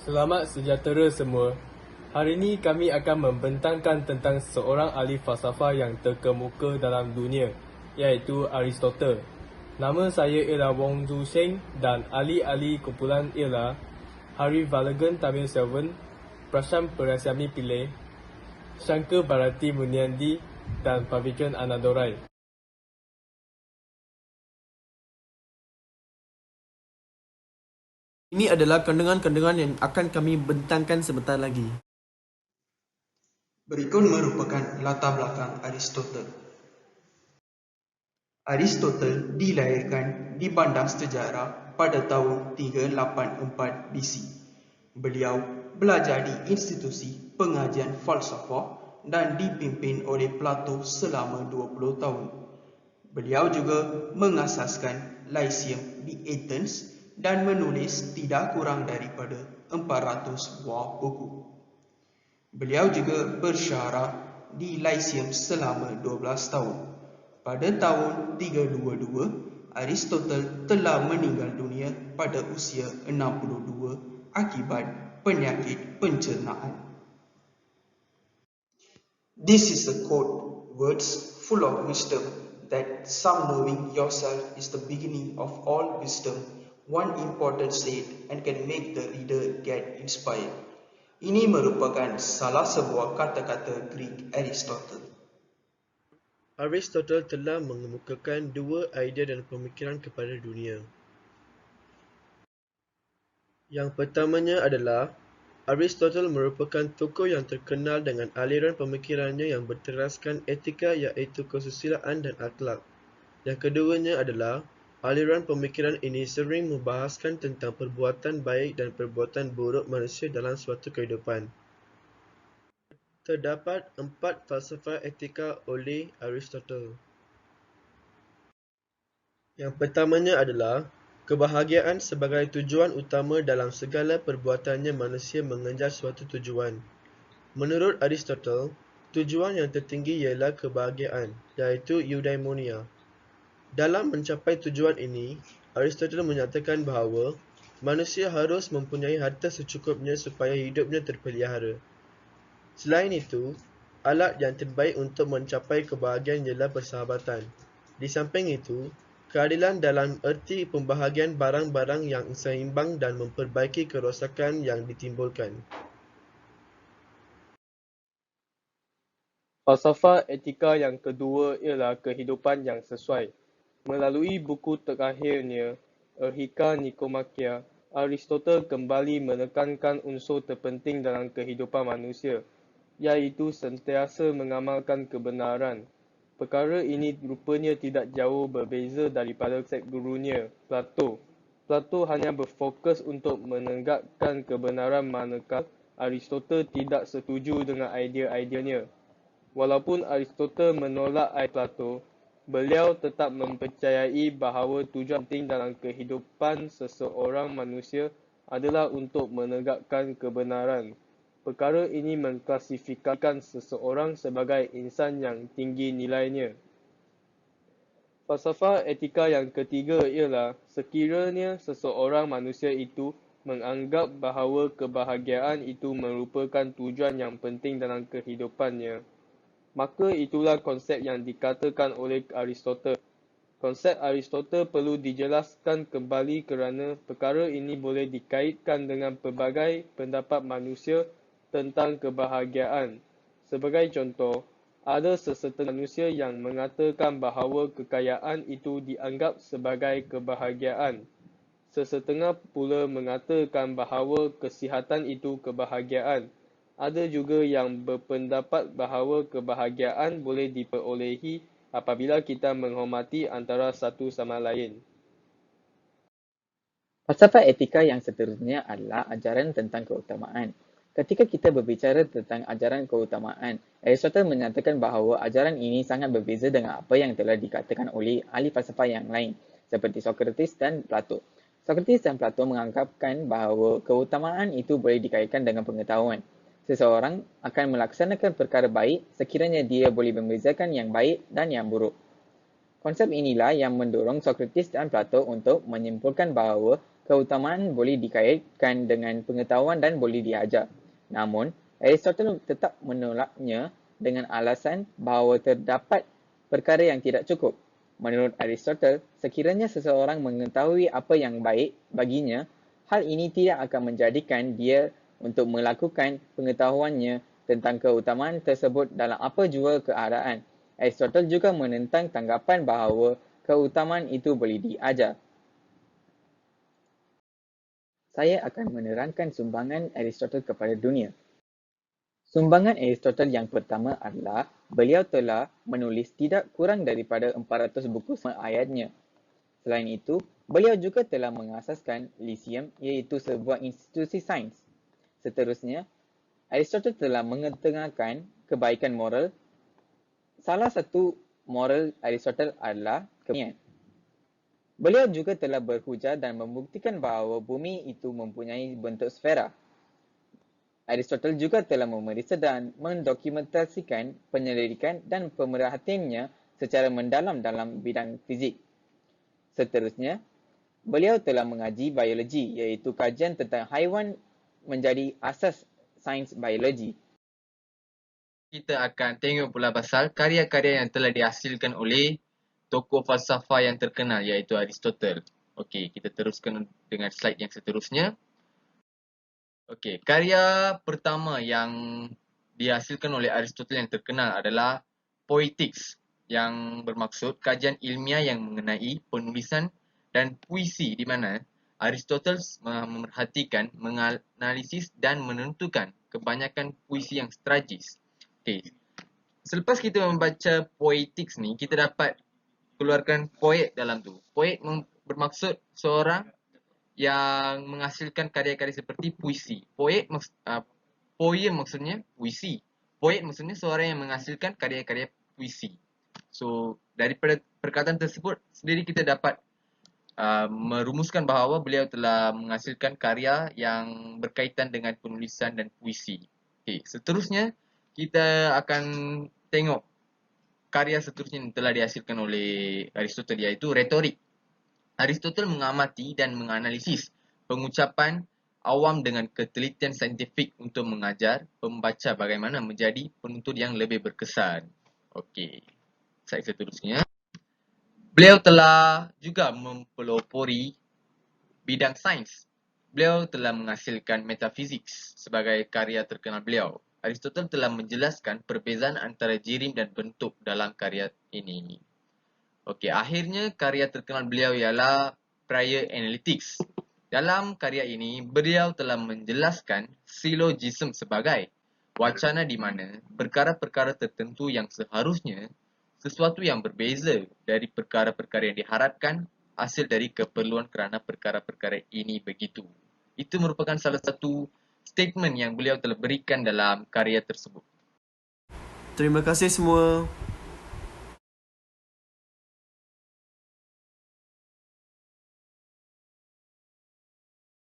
Selamat sejahtera semua. Hari ini kami akan membentangkan tentang seorang ahli falsafah yang terkemuka dalam dunia, iaitu Aristotle. Nama saya ialah Wong Zu Sheng dan ahli-ahli kumpulan ialah Hari Valagan Tamil Selvan, Prasham Perasyami Pillai, Shankar Bharati Muniandi dan Pavitran Anadorai. Ini adalah kandungan-kandungan yang akan kami bentangkan sebentar lagi. Berikut merupakan latar belakang Aristotle. Aristotle dilahirkan di Bandar Sejarah pada tahun 384 BC. Beliau belajar di institusi pengajian falsafah dan dipimpin oleh Plato selama 20 tahun. Beliau juga mengasaskan Lyceum di Athens dan menulis tidak kurang daripada 400 buah buku. Beliau juga bersyarah di Lyceum selama 12 tahun. Pada tahun 322, Aristotle telah meninggal dunia pada usia 62 akibat penyakit pencernaan. This is a quote, words full of wisdom, that some knowing yourself is the beginning of all wisdom, one important said and can make the reader get inspired. Ini merupakan salah sebuah kata-kata Greek Aristotle. Aristotle telah mengemukakan dua idea dan pemikiran kepada dunia. Yang pertamanya adalah Aristotle merupakan tokoh yang terkenal dengan aliran pemikirannya yang berteraskan etika iaitu kesusilaan dan akhlak. Yang keduanya adalah aliran pemikiran ini sering membahaskan tentang perbuatan baik dan perbuatan buruk manusia dalam suatu kehidupan. Terdapat 4 falsafah etika oleh Aristotle. Yang pertamanya adalah kebahagiaan sebagai tujuan utama dalam segala perbuatannya manusia mengejar suatu tujuan. Menurut Aristotle, tujuan yang tertinggi ialah kebahagiaan, iaitu eudaimonia. Dalam mencapai tujuan ini, Aristotle menyatakan bahawa manusia harus mempunyai harta secukupnya supaya hidupnya terpelihara. Selain itu, alat yang terbaik untuk mencapai kebahagiaan ialah persahabatan. Di samping itu, keadilan dalam erti pembahagian barang-barang yang seimbang dan memperbaiki kerosakan yang ditimbulkan. Falsafah etika yang kedua ialah kehidupan yang sesuai. Melalui buku terakhirnya, Erhika Nikomakia, Aristotle kembali menekankan unsur terpenting dalam kehidupan manusia, iaitu sentiasa mengamalkan kebenaran. Perkara ini rupanya tidak jauh berbeza daripada konsep gurunya, Plato. Plato hanya berfokus untuk menegakkan kebenaran manakala Aristotle tidak setuju dengan idea-ideanya. Walaupun Aristotle menolak Plato, beliau tetap mempercayai bahawa tujuan penting dalam kehidupan seseorang manusia adalah untuk menegakkan kebenaran. Perkara ini mengklasifikasikan seseorang sebagai insan yang tinggi nilainya. Falsafah etika yang ketiga ialah sekiranya seseorang manusia itu menganggap bahawa kebahagiaan itu merupakan tujuan yang penting dalam kehidupannya, maka itulah konsep yang dikatakan oleh Aristotle. Konsep Aristotle perlu dijelaskan kembali kerana perkara ini boleh dikaitkan dengan pelbagai pendapat manusia tentang kebahagiaan. Sebagai contoh, ada sesetengah manusia yang mengatakan bahawa kekayaan itu dianggap sebagai kebahagiaan. Sesetengah pula mengatakan bahawa kesihatan itu kebahagiaan. Ada juga yang berpendapat bahawa kebahagiaan boleh diperolehi apabila kita menghormati antara satu sama lain. Falsafah etika yang seterusnya adalah ajaran tentang keutamaan. Ketika kita berbicara tentang ajaran keutamaan, Aristotle menyatakan bahawa ajaran ini sangat berbeza dengan apa yang telah dikatakan oleh ahli falsafah yang lain, seperti Socrates dan Plato. Socrates dan Plato menganggapkan bahawa keutamaan itu boleh dikaitkan dengan pengetahuan. Seseorang akan melaksanakan perkara baik sekiranya dia boleh membezakan yang baik dan yang buruk. Konsep inilah yang mendorong Socrates dan Plato untuk menyimpulkan bahawa keutamaan boleh dikaitkan dengan pengetahuan dan boleh diajar. Namun, Aristotle tetap menolaknya dengan alasan bahawa terdapat perkara yang tidak cukup. Menurut Aristotle, sekiranya seseorang mengetahui apa yang baik baginya, hal ini tidak akan menjadikan dia untuk melakukan pengetahuannya tentang keutamaan tersebut dalam apa jua keadaan. Aristotle juga menentang tanggapan bahawa keutamaan itu boleh diajar. Saya akan menerangkan sumbangan Aristotle kepada dunia. Sumbangan Aristotle yang pertama adalah beliau telah menulis tidak kurang daripada 400 buku ayatnya. Selain itu, beliau juga telah mengasaskan Lyceum iaitu sebuah institusi sains. Seterusnya, Aristotle telah mengetengahkan kebaikan moral. Salah satu moral Aristotle adalah keberanian. Beliau juga telah berhujah dan membuktikan bahawa bumi itu mempunyai bentuk sfera. Aristotle juga telah memeriksa dan mendokumentasikan penyelidikan dan pemerhatiannya secara mendalam dalam bidang fizik. Seterusnya, beliau telah mengaji biologi iaitu kajian tentang haiwan menjadi asas sains biologi. Kita akan tengok pula pasal karya-karya yang telah dihasilkan oleh tokoh falsafah yang terkenal iaitu Aristotle. Okey, kita teruskan dengan slide yang seterusnya. Okey, karya pertama yang dihasilkan oleh Aristotle yang terkenal adalah Poetics, yang bermaksud kajian ilmiah yang mengenai penulisan dan puisi di mana Aristotle memerhatikan, menganalisis dan menentukan kebanyakan puisi yang tragis. Okey. Selepas kita membaca Poetics ni, kita dapat keluarkan poet dalam tu. Poet bermaksud seorang yang menghasilkan karya-karya seperti puisi. Poem maksudnya puisi. Poet maksudnya seorang yang menghasilkan karya-karya puisi. So, daripada perkataan tersebut sendiri kita dapat merumuskan bahawa beliau telah menghasilkan karya yang berkaitan dengan penulisan dan puisi. Okay, seterusnya kita akan tengok karya seterusnya yang telah dihasilkan oleh Aristotle iaitu retorik. Aristotle mengamati dan menganalisis pengucapan awam dengan ketelitian saintifik untuk mengajar pembaca bagaimana menjadi penutur yang lebih berkesan. Okey, slide seterusnya. Beliau telah juga mempelopori bidang sains. Beliau telah menghasilkan Metaphysics sebagai karya terkenal beliau. Aristotle telah menjelaskan perbezaan antara jirim dan bentuk dalam karya ini. Okey, akhirnya karya terkenal beliau ialah Prior Analytics. Dalam karya ini, beliau telah menjelaskan syllogism sebagai wacana di mana perkara-perkara tertentu yang seharusnya sesuatu yang berbeza dari perkara-perkara yang diharapkan hasil dari keperluan kerana perkara-perkara ini begitu. Itu merupakan salah satu statement yang beliau telah berikan dalam karya tersebut. Terima kasih semua.